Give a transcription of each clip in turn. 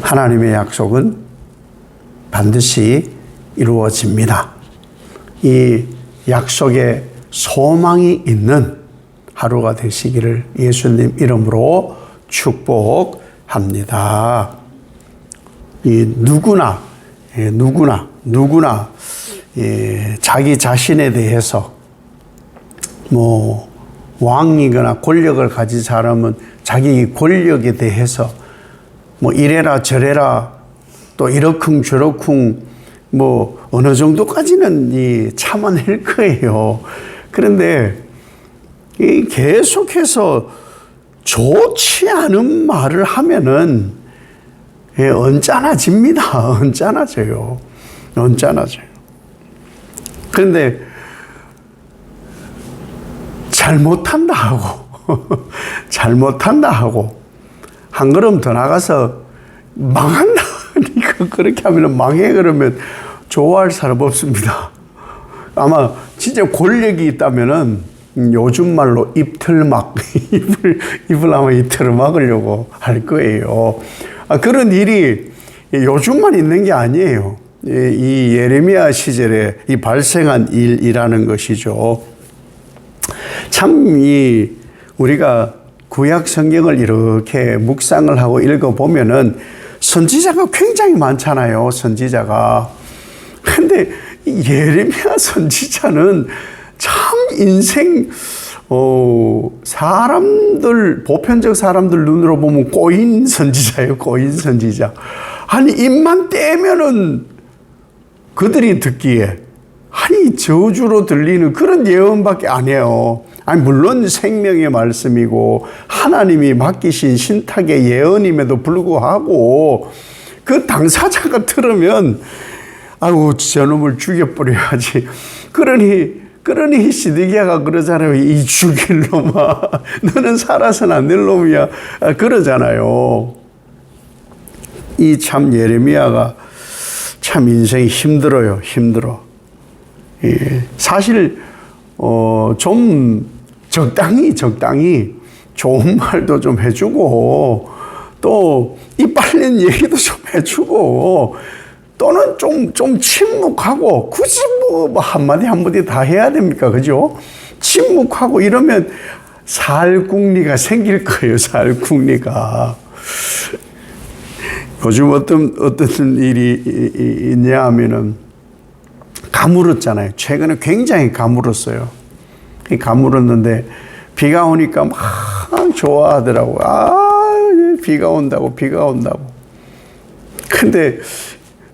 하나님의 약속은 반드시 이루어집니다. 이 약속에 소망이 있는 하루가 되시기를 예수님 이름으로 축복합니다. 누구나 자기 자신에 대해서 왕이거나 권력을 가진 사람은 자기 권력에 대해서 이래라 저래라 또 이러쿵 저러쿵 어느 정도까지는 참아낼 거예요. 그런데 계속해서 좋지 않은 말을 하면은 언짢아집니다. 언짢아져요. 그런데 잘못한다 하고 한 걸음 더 나가서 망한다. 그렇게 하면 망해. 그러면 좋아할 사람 없습니다. 아마 진짜 권력이 있다면은 요즘 말로 입틀막 입을 아마 이틀을 막으려고 할 거예요. 그런 일이 요즘만 있는 게 아니에요. 이 예레미야 시절에 이 발생한 일이라는 것이죠. 참 우리가 구약 성경을 이렇게 묵상을 하고 읽어보면은 선지자가 굉장히 많잖아요. 선지자가. 근데 예레미야 선지자는 참 인생 보편적 사람들 눈으로 보면 꼬인 선지자예요. 꼬인 선지자. 아니 입만 떼면은 그들이 듣기에 저주로 들리는 그런 예언밖에 안 해요. 물론 생명의 말씀이고 하나님이 맡기신 신탁의 예언임에도 불구하고 그 당사자가 들으면 아이고 저놈을 죽여버려야지. 그러니 시드기야가 그러잖아요. 이 죽일 놈아, 너는 살아서는 안 될 놈이야. 그러잖아요. 이 참 예레미야가 참 인생이 힘들어요. 사실 좀 적당히 좋은 말도 좀 해주고 또 이빨린 얘기도 좀 해주고 또는 좀 침묵하고 굳이 한마디 다 해야 됩니까? 그죠? 침묵하고 이러면 살궁리가 생길 거예요. 살궁리가. 요즘 어떤 일이 있냐 하면은 가물었잖아요. 최근에 굉장히 가물었어요. 가물었는데 비가 오니까 막 좋아하더라고. 비가 온다고. 근데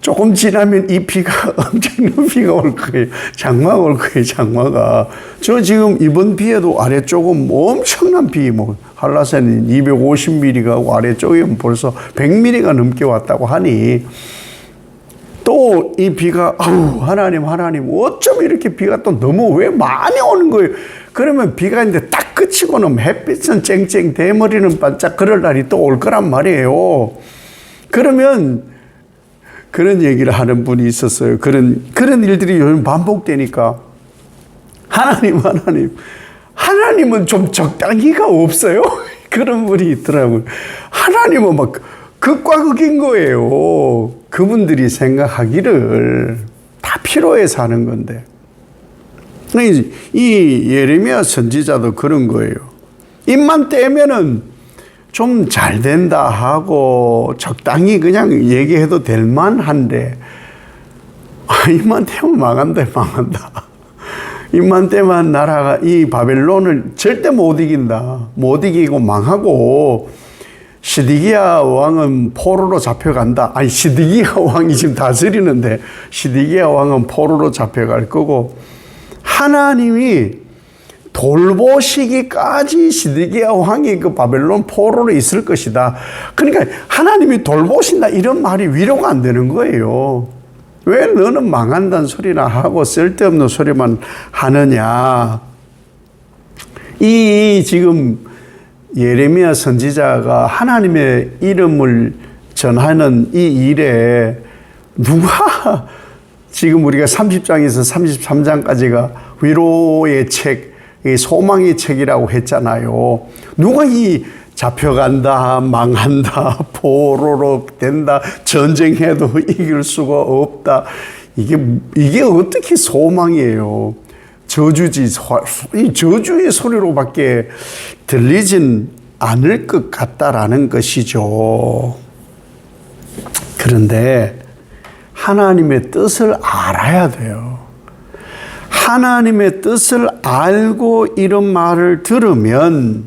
조금 지나면 이 비가 엄청난 비가 올 거예요. 장마가 올 거예요. 장마가. 저 지금 이번 비에도 아래쪽은 엄청난 비, 한라산이 250mm가 아래쪽에 벌써 100mm가 넘게 왔다고 하니 또 이 비가 하나님 어쩜 이렇게 비가 또 너무 왜 많이 오는 거예요. 그러면 비가 이제 딱 그치고는 햇빛은 쨍쨍 대머리는 반짝 그럴 날이 또 올 거란 말이에요. 그러면 그런 얘기를 하는 분이 있었어요. 그런 일들이 요즘 반복되니까 하나님은 좀 적당히가 없어요. 그런 분이 있더라고요. 하나님은 막 극과 극인 거예요. 그분들이 생각하기를 다 필요해서 하는 건데. 이 예레미야 선지자도 그런 거예요. 입만 떼면은 좀 잘 된다 하고 적당히 그냥 얘기해도 될 만한데 입만 떼면 망한다. 입만 떼면 나라가 이 바벨론을 절대 못 이긴다. 못 이기고 망하고 시드기야 왕은 포로로 잡혀간다. 시드기야 왕이 지금 다스리는데 시드기야 왕은 포로로 잡혀갈 거고 하나님이 돌보시기까지 시드기야 왕이 그 바벨론 포로로 있을 것이다. 그러니까 하나님이 돌보신다 이런 말이 위로가 안 되는 거예요. 왜 너는 망한다는 소리나 하고 쓸데없는 소리만 하느냐. 이 지금 예레미야 선지자가 하나님의 이름을 전하는 이 일에 누가 지금 우리가 30장에서 33장까지가 위로의 책, 소망의 책이라고 했잖아요. 누가 이 잡혀간다, 망한다, 포로로 된다, 전쟁해도 이길 수가 없다. 이게 어떻게 소망이에요? 저주지, 이 저주의 소리로밖에 들리진 않을 것 같다라는 것이죠. 그런데 하나님의 뜻을 알아야 돼요. 하나님의 뜻을 알고 이런 말을 들으면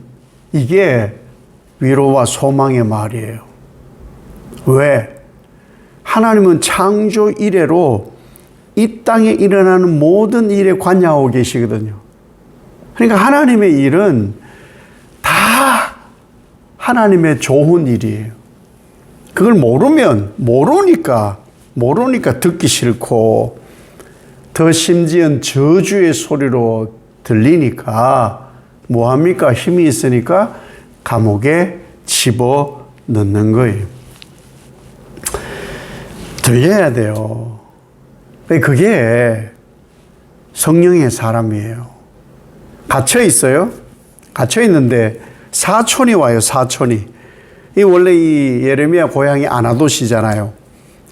이게 위로와 소망의 말이에요. 왜? 하나님은 창조 이래로 이 땅에 일어나는 모든 일에 관여하고 계시거든요. 그러니까 하나님의 일은 다 하나님의 좋은 일이에요. 그걸 모르니까 듣기 싫고 더 심지어 저주의 소리로 들리니까 뭐합니까? 힘이 있으니까 감옥에 집어 넣는 거예요. 들려야 돼요. 그게 성령의 사람이에요. 갇혀 있어요. 갇혀 있는데 사촌이 와요. 사촌이. 원래 이 예레미야 고향이 아나돗이잖아요.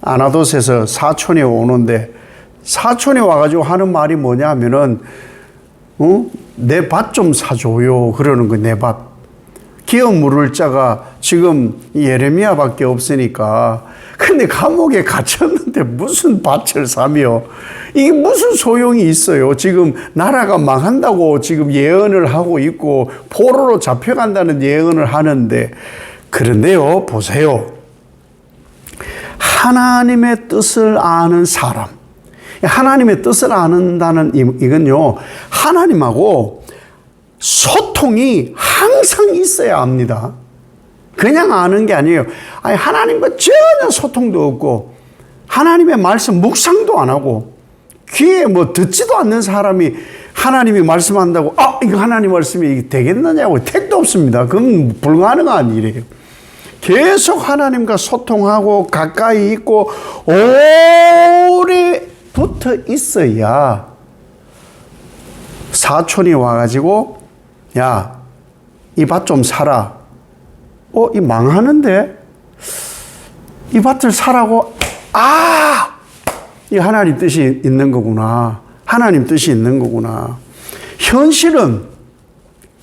아나돗에서 사촌이 오는데 사촌이 와가지고 하는 말이 뭐냐 하면은 내 밭 좀 사줘요. 그러는 거예요. 내 밭. 기어 물을 자가 지금 예레미야밖에 없으니까. 근데 감옥에 갇혔는데 무슨 밭을 사며 이게 무슨 소용이 있어요. 지금 나라가 망한다고 지금 예언을 하고 있고 포로로 잡혀간다는 예언을 하는데, 그런데요, 보세요. 하나님의 뜻을 아는 사람, 하나님의 뜻을 아는다는 이건요, 하나님하고 소통이 항상 있어야 합니다. 그냥 아는 게 아니에요. 아니, 하나님과 전혀 소통도 없고 하나님의 말씀 묵상도 안 하고 귀에 뭐 듣지도 않는 사람이 하나님이 말씀한다고 이거 하나님 말씀이 되겠느냐고 택도 없습니다. 그건 불가능한 일이에요. 계속 하나님과 소통하고 가까이 있고 오래 붙어 있어야 사촌이 와가지고 야, 이 밭 좀 사라. 이 망하는데? 이 밭을 사라고? 이 하나님 뜻이 있는 거구나. 하나님 뜻이 있는 거구나. 현실은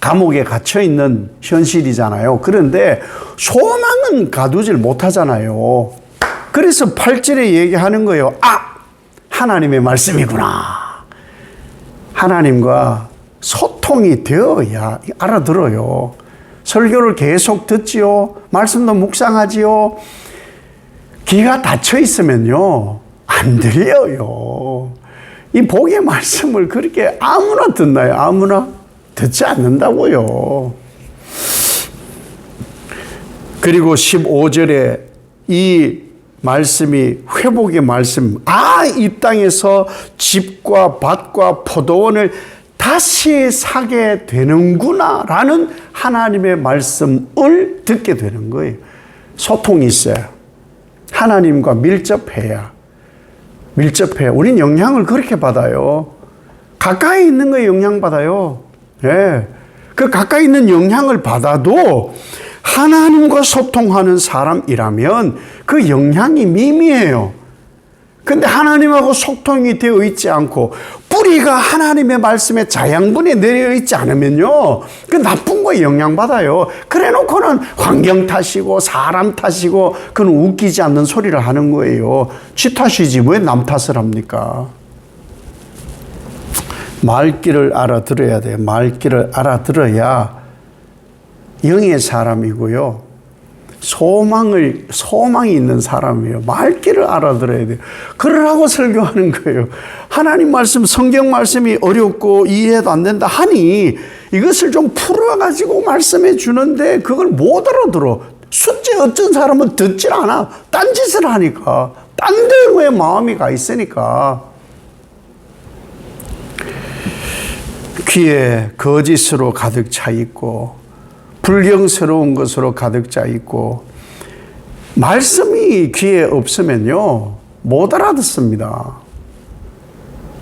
감옥에 갇혀 있는 현실이잖아요. 그런데 소망은 가두질 못하잖아요. 그래서 8절에 얘기하는 거예요. 하나님의 말씀이구나. 하나님과 소통이 되어야 알아들어요. 설교를 계속 듣지요. 말씀도 묵상하지요. 귀가 닫혀 있으면요, 안 들려요. 이 복의 말씀을 그렇게 아무나 듣나요? 아무나 듣지 않는다고요. 그리고 15절에 이 말씀이 회복의 말씀, 이 땅에서 집과 밭과 포도원을 다시 사게 되는구나 라는 하나님의 말씀을 듣게 되는 거예요. 소통이 있어요. 하나님과 밀접해야. 우린 영향을 그렇게 받아요. 가까이 있는 거에 영향받아요. 예. 그 가까이 있는 영향을 받아도 하나님과 소통하는 사람이라면 그 영향이 미미해요. 근데 하나님하고 소통이 되어 있지 않고 뿌리가 하나님의 말씀에 자양분에 내려 있지 않으면요, 그 나쁜 거에 영향받아요. 그래 놓고는 환경 탓이고 사람 탓이고 그건 웃기지 않는 소리를 하는 거예요. 지 탓이지 왜 남 탓을 합니까? 말귀를 알아들어야 돼요. 말귀를 알아들어야 영의 사람이고요, 소망이 있는 사람이에요. 말귀를 알아들어야 돼요. 그러라고 설교하는 거예요. 하나님 말씀, 성경 말씀이 어렵고 이해도 안 된다 하니 이것을 좀 풀어가지고 말씀해 주는데 그걸 못 알아들어. 숫째 어쩐 사람은 듣질 않아. 딴짓을 하니까. 딴 데에 마음이 가 있으니까. 귀에 거짓으로 가득 차 있고 불경스러운 것으로 가득 차 있고 말씀이 귀에 없으면요, 못 알아듣습니다.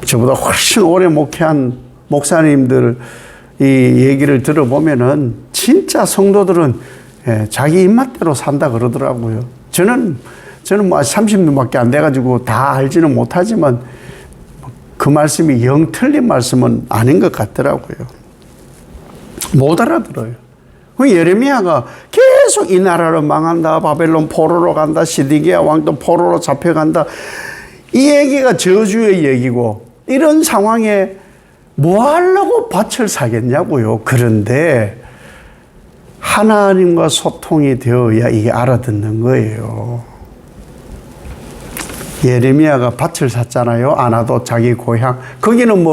저보다 훨씬 오래 목회한 목사님들 이 얘기를 들어보면은 진짜 성도들은 자기 입맛대로 산다 그러더라고요. 저는 뭐 30년밖에 안 돼가지고 다 알지는 못하지만 그 말씀이 영 틀린 말씀은 아닌 것 같더라고요. 못 알아들어요. 예레미야가 계속 이 나라로 망한다, 바벨론 포로로 간다, 시디기야 왕도 포로로 잡혀간다, 이 얘기가 저주의 얘기고, 이런 상황에 뭐 하려고 밭을 사겠냐고요. 그런데 하나님과 소통이 되어야 이게 알아듣는 거예요. 예레미야가 밭을 샀잖아요. 아나도 자기 고향. 거기는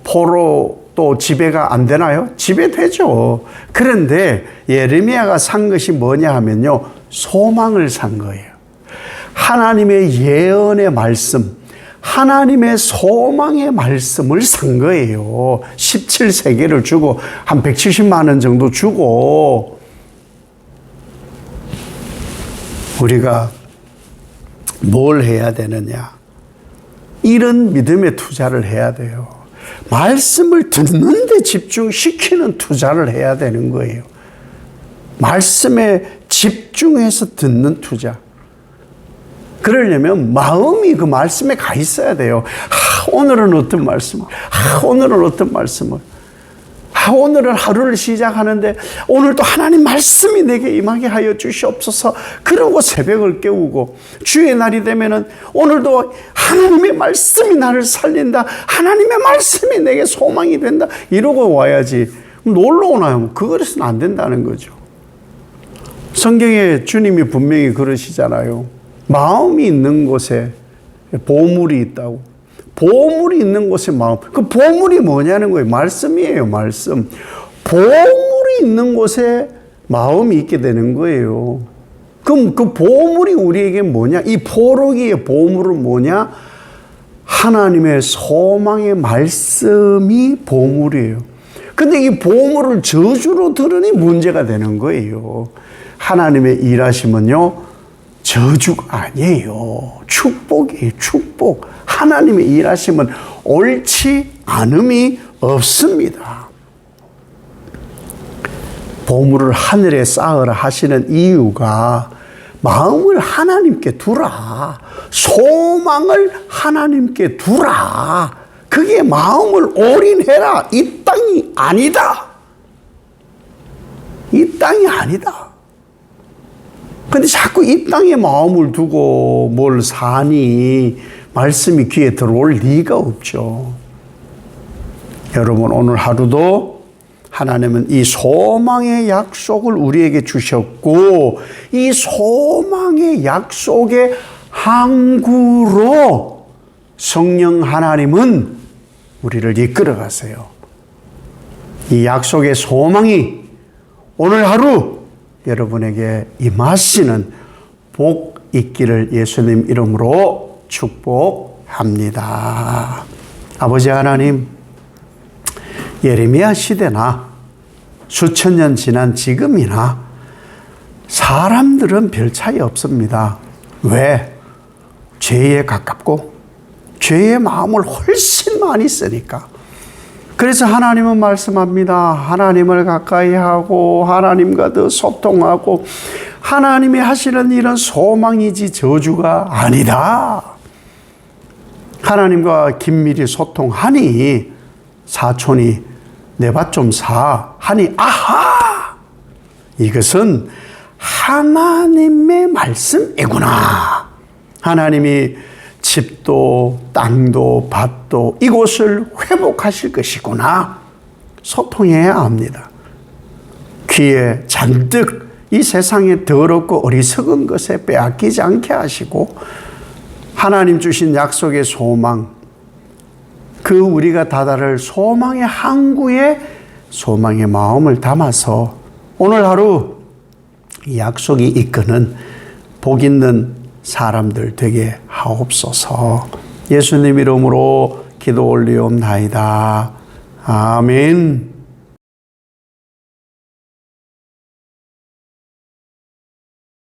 포로 또 지배가 안 되나요? 지배되죠. 그런데 예레미야가 산 것이 뭐냐 하면요, 소망을 산 거예요. 하나님의 예언의 말씀, 하나님의 소망의 말씀을 산 거예요. 17세계를 주고 한 170만 원 정도 주고, 우리가 뭘 해야 되느냐, 이런 믿음의 투자를 해야 돼요. 말씀을 듣는데 집중시키는 투자를 해야 되는 거예요. 말씀에 집중해서 듣는 투자. 그러려면 마음이 그 말씀에 가 있어야 돼요. 오늘은 어떤 말씀을, 오늘은 어떤 말씀을, 오늘은 하루를 시작하는데 오늘도 하나님 말씀이 내게 임하게 하여 주시옵소서. 그러고 새벽을 깨우고, 주의 날이 되면은 오늘도 하나님의 말씀이 나를 살린다, 하나님의 말씀이 내게 소망이 된다, 이러고 와야지. 놀러 오나요? 그거로서는 안 된다는 거죠. 성경에 주님이 분명히 그러시잖아요. 마음이 있는 곳에 보물이 있다고. 보물이 있는 곳에 마음. 그 보물이 뭐냐는 거예요. 말씀이에요, 말씀. 보물이 있는 곳에 마음이 있게 되는 거예요. 그럼 그 보물이 우리에게 뭐냐? 이 포로기의 보물은 뭐냐? 하나님의 소망의 말씀이 보물이에요. 근데 이 보물을 저주로 들으니 문제가 되는 거예요. 하나님의 일하심은요, 저주가 아니에요. 축복이에요, 축복. 하나님의 일하심은 옳지 않음이 없습니다. 보물을 하늘에 쌓으라 하시는 이유가 마음을 하나님께 두라, 소망을 하나님께 두라, 그게 마음을 올인해라. 이 땅이 아니다. 이 땅이 아니다. 근데 자꾸 이 땅에 마음을 두고 뭘 사니 말씀이 귀에 들어올 리가 없죠. 여러분, 오늘 하루도 하나님은 이 소망의 약속을 우리에게 주셨고, 이 소망의 약속의 항구로 성령 하나님은 우리를 이끌어 가세요. 이 약속의 소망이 오늘 하루 여러분에게 임하시는 복 있기를 예수님 이름으로 축복합니다. 아버지 하나님, 예레미야 시대나 수천 년 지난 지금이나 사람들은 별 차이 없습니다. 왜? 죄에 가깝고 죄의 마음을 훨씬 많이 쓰니까. 그래서 하나님은 말씀합니다. 하나님을 가까이 하고 하나님과 더 소통하고 하나님이 하시는 일은 소망이지 저주가 아니다. 하나님과 긴밀히 소통하니 사촌이 내 밭 좀 사 하니, 아하! 이것은 하나님의 말씀이구나. 하나님이 집도 땅도 밭도 이곳을 회복하실 것이구나. 소통해야 합니다. 귀에 잔뜩 이 세상에 더럽고 어리석은 것에 빼앗기지 않게 하시고, 하나님 주신 약속의 소망, 그 우리가 다다를 소망의 항구에 소망의 마음을 담아서 오늘 하루 이 약속이 이끄는 복 있는 사람들 되게 하옵소서. 예수님 이름으로 기도 올리옵나이다. 아멘.